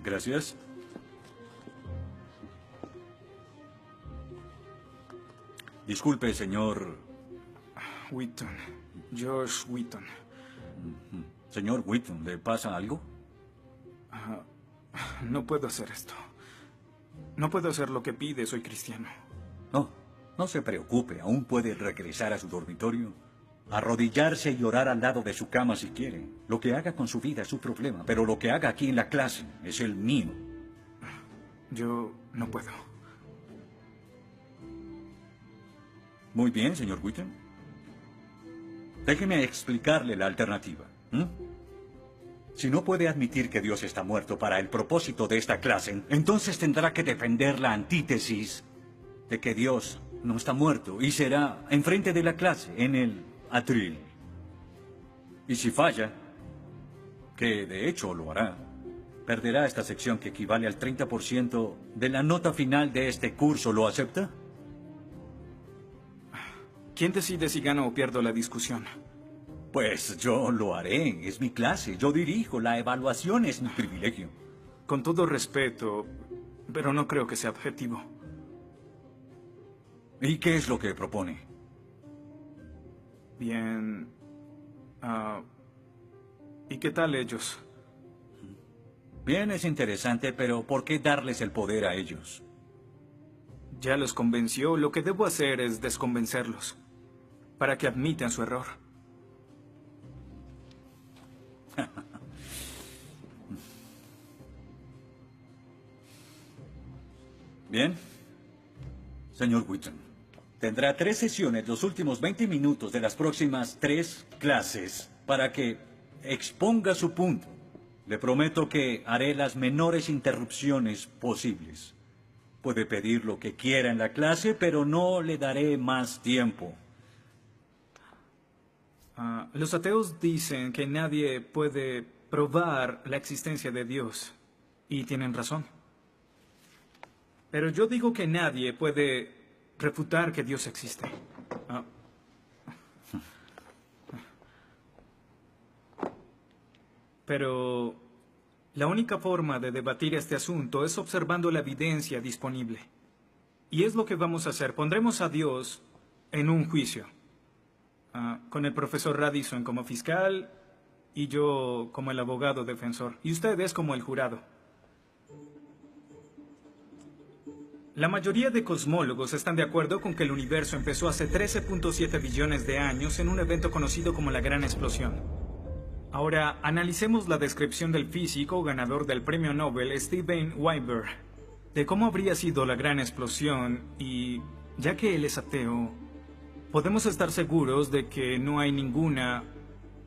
Gracias. Disculpe, señor... Wheaton. Josh Wheaton. Señor Wheaton, ¿le pasa algo? No puedo hacer esto. No puedo hacer lo que pide, soy cristiano. No, no se preocupe, aún puede regresar a su dormitorio. Arrodillarse y orar al lado de su cama si quiere. Lo que haga con su vida es su problema, pero lo que haga aquí en la clase es el mío. Yo no puedo. Muy bien, señor Wheaton. Déjeme explicarle la alternativa. Si no puede admitir que Dios está muerto para el propósito de esta clase, entonces tendrá que defender la antítesis de que Dios no está muerto y será enfrente de la clase, en el atril. Y si falla, que de hecho lo hará, perderá esta sección que equivale al 30% de la nota final de este curso. ¿Lo acepta? ¿Quién decide si gano o pierdo la discusión? Pues yo lo haré. Es mi clase. Yo dirijo. La evaluación es mi privilegio. Con todo respeto, pero no creo que sea objetivo. ¿Y qué es lo que propone? Bien. ¿Y qué tal ellos? Bien, es interesante, pero ¿por qué darles el poder a ellos? Ya los convenció. Lo que debo hacer es desconvencerlos, para que admitan su error. Bien. Señor Wheaton, tendrá 3 sesiones los últimos 20 minutos de las próximas 3 clases para que exponga su punto. Le prometo que haré las menores interrupciones posibles. Puede pedir lo que quiera en la clase, pero no le daré más tiempo. Los ateos dicen que nadie puede probar la existencia de Dios. Y tienen razón. Pero yo digo que nadie puede refutar que Dios existe. Pero la única forma de debatir este asunto es observando la evidencia disponible. Y es lo que vamos a hacer. Pondremos a Dios en un juicio. Con el profesor Radisson como fiscal y yo como el abogado defensor. Y ustedes como el jurado. La mayoría de cosmólogos están de acuerdo con que el universo empezó hace 13.7 billones de años en un evento conocido como la Gran Explosión. Ahora, analicemos la descripción del físico ganador del premio Nobel Steven Weinberg de cómo habría sido la Gran Explosión y, ya que él es ateo, podemos estar seguros de que no hay ninguna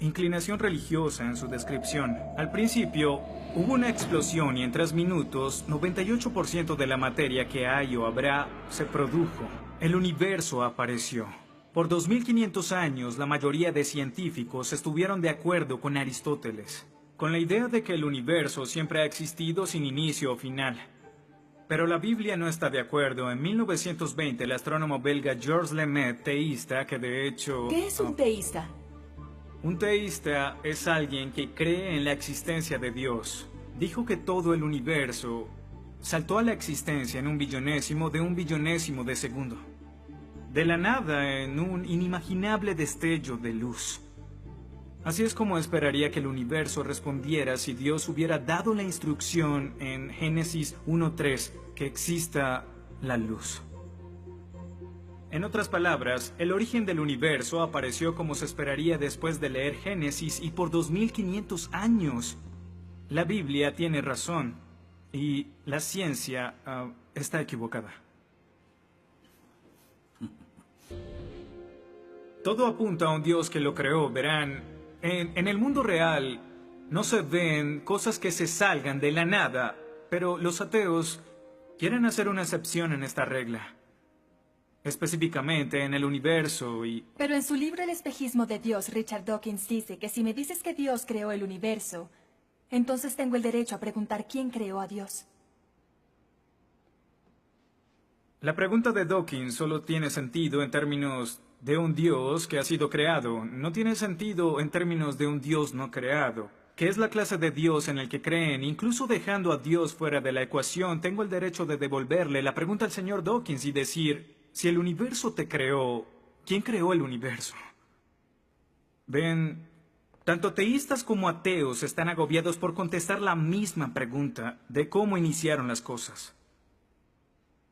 inclinación religiosa en su descripción. Al principio, hubo una explosión y en 3 minutos, 98% de la materia que hay o habrá se produjo. El universo apareció. Por 2500 años, la mayoría de científicos estuvieron de acuerdo con Aristóteles, con la idea de que el universo siempre ha existido sin inicio o final. Pero la Biblia no está de acuerdo. En 1920, el astrónomo belga Georges Lemaitre, teísta, que de hecho... ¿Qué es un teísta? Un teísta es alguien que cree en la existencia de Dios. Dijo que todo el universo saltó a la existencia en un billonésimo de segundo. De la nada, en un inimaginable destello de luz. Así es como esperaría que el universo respondiera si Dios hubiera dado la instrucción en Génesis 1:3 que exista la luz. En otras palabras, el origen del universo apareció como se esperaría después de leer Génesis y por 2500 años. La Biblia tiene razón y la ciencia está equivocada. Todo apunta a un Dios que lo creó, verán. En el mundo real no se ven cosas que se salgan de la nada, pero los ateos quieren hacer una excepción en esta regla. Específicamente en el universo y... Pero en su libro El espejismo de Dios, Richard Dawkins dice que si me dices que Dios creó el universo, entonces tengo el derecho a preguntar quién creó a Dios. La pregunta de Dawkins solo tiene sentido en términos de un Dios que ha sido creado. No tiene sentido en términos de un Dios no creado. que es la clase de Dios en el que creen, incluso dejando a Dios fuera de la ecuación, tengo el derecho de devolverle la pregunta al señor Dawkins y decir, si el universo te creó, ¿quién creó el universo? Ven, tanto teístas como ateos están agobiados por contestar la misma pregunta de cómo iniciaron las cosas.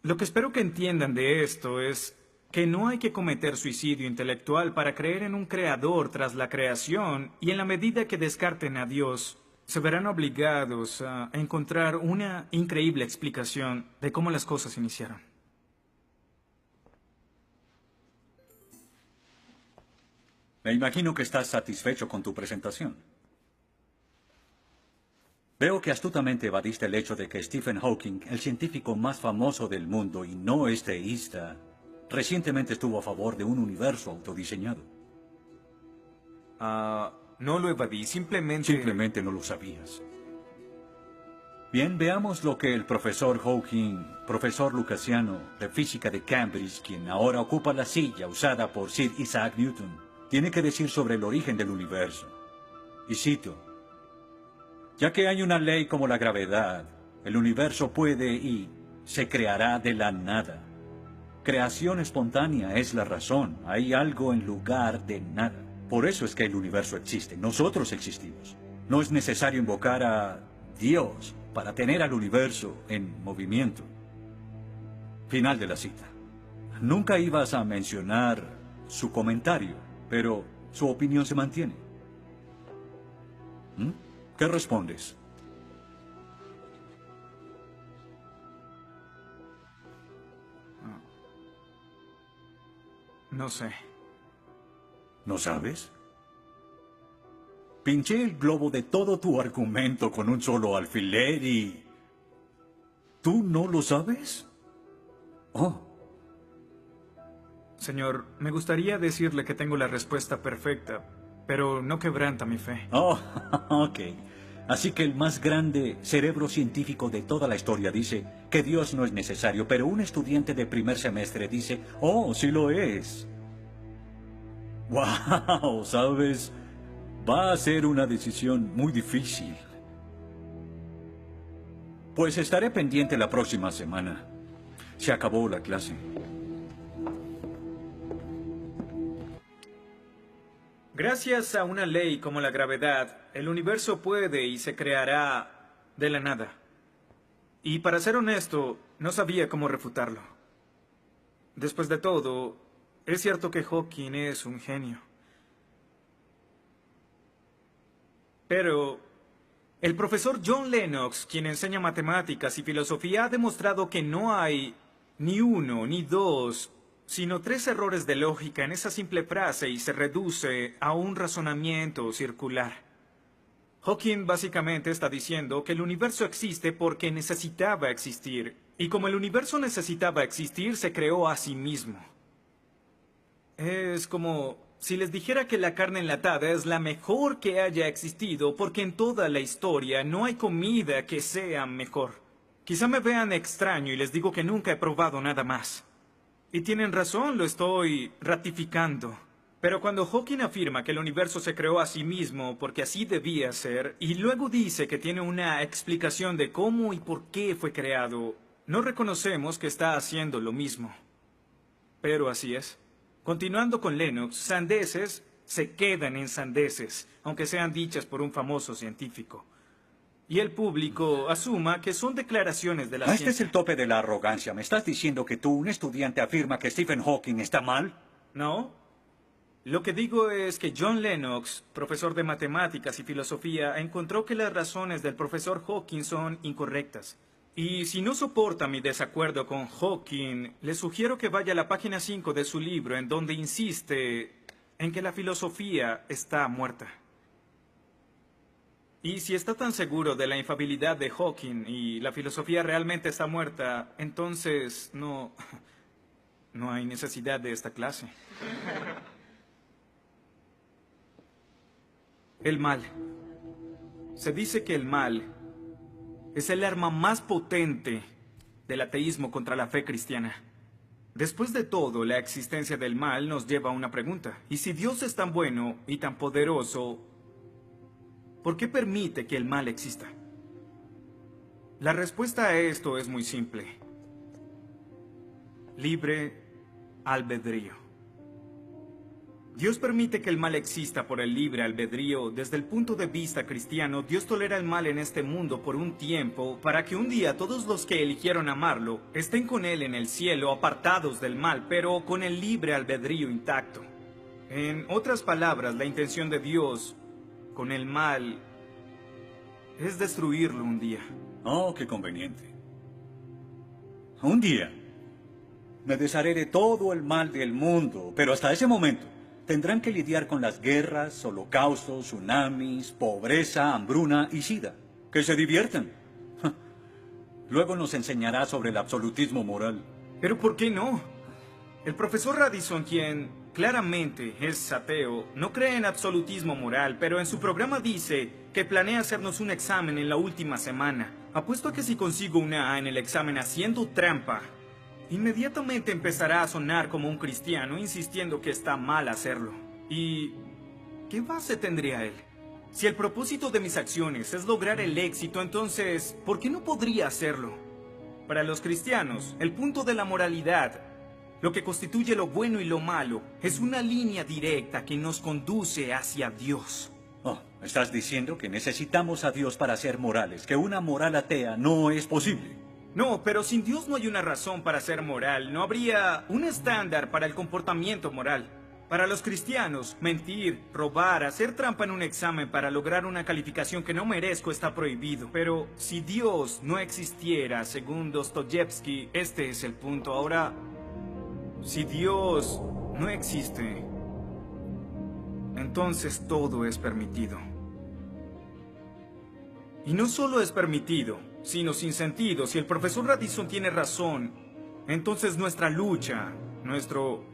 Lo que espero que entiendan de esto es que no hay que cometer suicidio intelectual para creer en un creador tras la creación, y en la medida que descarten a Dios, se verán obligados a encontrar una increíble explicación de cómo las cosas iniciaron. Me imagino que estás satisfecho con tu presentación. Veo que astutamente evadiste el hecho de que Stephen Hawking, el científico más famoso del mundo y no es teísta, recientemente estuvo a favor de un universo autodiseñado. No lo evadí, simplemente... Simplemente no lo sabías. Bien, veamos lo que el profesor Hawking, profesor lucasiano de física de Cambridge, quien ahora ocupa la silla usada por Sir Isaac Newton, tiene que decir sobre el origen del universo. Y cito: ya que hay una ley como la gravedad, el universo puede y se creará de la nada. Creación espontánea es la razón. Hay algo en lugar de nada. Por eso es que el universo existe. Nosotros existimos. No es necesario invocar a Dios para tener al universo en movimiento. Final de la cita. Nunca ibas a mencionar su comentario, pero su opinión se mantiene. ¿Qué respondes? No sé. ¿No sabes? Pinché el globo de todo tu argumento con un solo alfiler y... ¿tú no lo sabes? Oh. Señor, me gustaría decirle que tengo la respuesta perfecta, pero no quebranta mi fe. Oh, ok. Así que el más grande cerebro científico de toda la historia dice que Dios no es necesario, pero un estudiante de primer semestre dice, oh, sí lo es. Wow, ¿sabes? Va a ser una decisión muy difícil. Pues estaré pendiente la próxima semana. Se acabó la clase. Gracias a una ley como la gravedad, el universo puede y se creará de la nada. Y para ser honesto, no sabía cómo refutarlo. Después de todo, es cierto que Hawking es un genio. Pero el profesor John Lennox, quien enseña matemáticas y filosofía, ha demostrado que no hay ni uno ni dos, sino 3 errores de lógica en esa simple frase y se reduce a un razonamiento circular. Hawking básicamente está diciendo que el universo existe porque necesitaba existir, y como el universo necesitaba existir, se creó a sí mismo. Es como si les dijera que la carne enlatada es la mejor que haya existido porque en toda la historia no hay comida que sea mejor. Quizá me vean extraño y les digo que nunca he probado nada más. Y tienen razón, lo estoy ratificando. Pero cuando Hawking afirma que el universo se creó a sí mismo porque así debía ser, y luego dice que tiene una explicación de cómo y por qué fue creado, no reconocemos que está haciendo lo mismo. Pero así es. Continuando con Lennox, sandeces se quedan en sandeces, aunque sean dichas por un famoso científico. Y el público asuma que son declaraciones de la ciencia. Este es el tope de la arrogancia. ¿Me estás diciendo que tú, un estudiante, afirma que Stephen Hawking está mal? No. Lo que digo es que John Lennox, profesor de matemáticas y filosofía, encontró que las razones del profesor Hawking son incorrectas. Y si no soporta mi desacuerdo con Hawking, le sugiero que vaya a la página 5 de su libro, en donde insiste en que la filosofía está muerta. Y si está tan seguro de la infalibilidad de Hawking y la filosofía realmente está muerta, entonces no hay necesidad de esta clase. El mal. Se dice que el mal es el arma más potente del ateísmo contra la fe cristiana. Después de todo, la existencia del mal nos lleva a una pregunta. ¿Y si Dios es tan bueno y tan poderoso, ¿por qué permite que el mal exista? La respuesta a esto es muy simple. Libre albedrío. Dios permite que el mal exista por el libre albedrío. Desde el punto de vista cristiano, Dios tolera el mal en este mundo por un tiempo para que un día todos los que eligieron amarlo estén con Él en el cielo, apartados del mal, pero con el libre albedrío intacto. En otras palabras, la intención de Dios con el mal es destruirlo un día. Oh, qué conveniente. Un día me desharé de todo el mal del mundo, pero hasta ese momento tendrán que lidiar con las guerras, holocaustos, tsunamis, pobreza, hambruna y sida. Que se diviertan. Luego nos enseñará sobre el absolutismo moral. ¿Pero por qué no? El profesor Radisson, quien claramente es ateo, no cree en absolutismo moral, pero en su programa dice que planea hacernos un examen en la última semana. Apuesto a que si consigo una A en el examen haciendo trampa, inmediatamente empezará a sonar como un cristiano insistiendo que está mal hacerlo. ¿Y qué base tendría él? Si el propósito de mis acciones es lograr el éxito, entonces, ¿por qué no podría hacerlo? Para los cristianos, el punto de la moralidad, lo que constituye lo bueno y lo malo, es una línea directa que nos conduce hacia Dios. Oh, estás diciendo que necesitamos a Dios para ser morales, que una moral atea no es posible. No, pero sin Dios no hay una razón para ser moral. No habría un estándar para el comportamiento moral. Para los cristianos, mentir, robar, hacer trampa en un examen para lograr una calificación que no merezco está prohibido. Pero si Dios no existiera, según Dostoyevsky, este es el punto. Ahora, si Dios no existe, entonces todo es permitido. Y no solo es permitido, sino sin sentido. Si el profesor Radisson tiene razón, entonces nuestra lucha, nuestro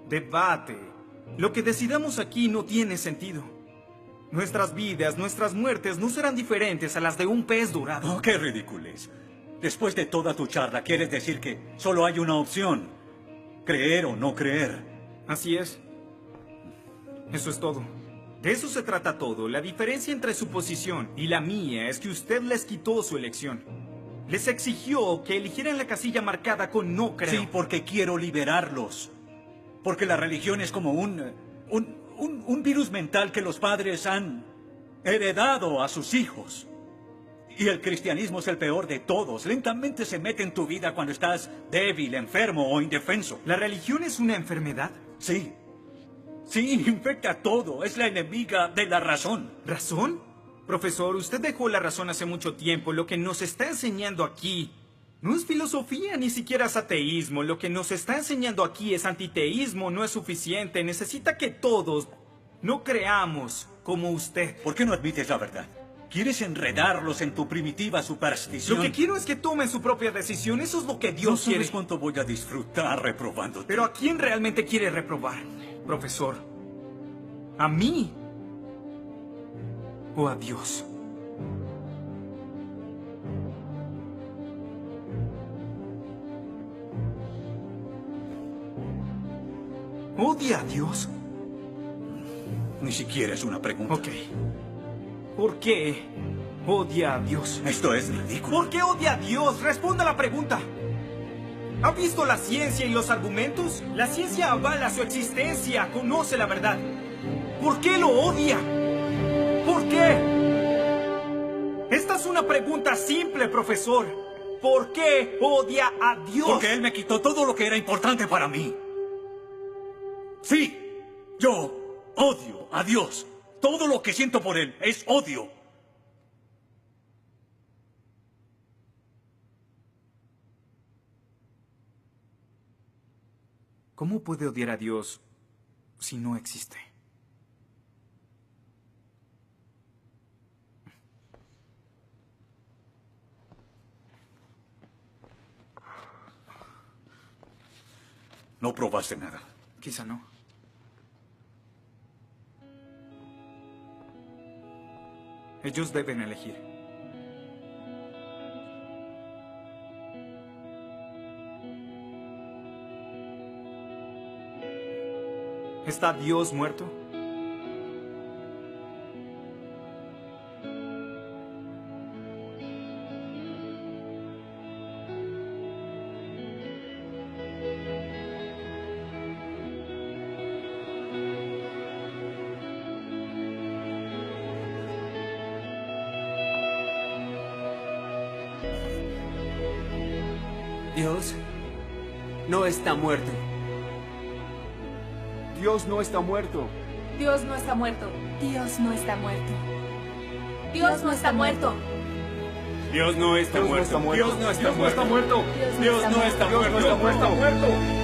debate, lo que decidamos aquí no tiene sentido. Nuestras vidas, nuestras muertes no serán diferentes a las de un pez dorado. Oh, qué ridiculez. Después de toda tu charla, ¿quieres decir que solo hay una opción? Creer o no creer. Así es. Eso es todo. De eso se trata todo. La diferencia entre su posición y la mía es que usted les quitó su elección. Les exigió que eligieran la casilla marcada con no creo. Sí, porque quiero liberarlos. Porque la religión es como un virus mental que los padres han heredado a sus hijos. Y el cristianismo es el peor de todos. Lentamente se mete en tu vida cuando estás débil, enfermo o indefenso. ¿La religión es una enfermedad? Sí. Sí, infecta todo. Es la enemiga de la razón. ¿Razón? Profesor, usted dejó la razón hace mucho tiempo. Lo que nos está enseñando aquí no es filosofía, ni siquiera es ateísmo. Lo que nos está enseñando aquí es antiteísmo. No es suficiente. Necesita que todos no creamos como usted. ¿Por qué no admites la verdad? ¿Quieres enredarlos en tu primitiva superstición? Lo que quiero es que tomen su propia decisión. Eso es lo que Dios No sabes quiere. cuánto voy a disfrutar reprobándote. Pero ¿a quién realmente quiere reprobar, profesor? ¿A mí? ¿O a Dios? ¿Odia a Dios? Ni siquiera es una pregunta. Ok. ¿Por qué odia a Dios? Esto es ridículo. ¿Por qué odia a Dios? Responda la pregunta. ¿Ha visto la ciencia y los argumentos? La ciencia avala su existencia, conoce la verdad. ¿Por qué lo odia? ¿Por qué? Esta es una pregunta simple, profesor. ¿Por qué odia a Dios? Porque Él me quitó todo lo que era importante para mí. Sí, yo odio a Dios. Todo lo que siento por Él es odio. ¿Cómo puede odiar a Dios si no existe? No probaste nada. Quizá no. Ellos deben elegir. ¿Está Dios muerto? Dios no está muerto. Dios no está muerto. Dios no está muerto. Dios no está muerto. Dios no está muerto. Dios no está muerto. Dios no está muerto. Dios no está muerto. Dios no está muerto. Dios no está muerto.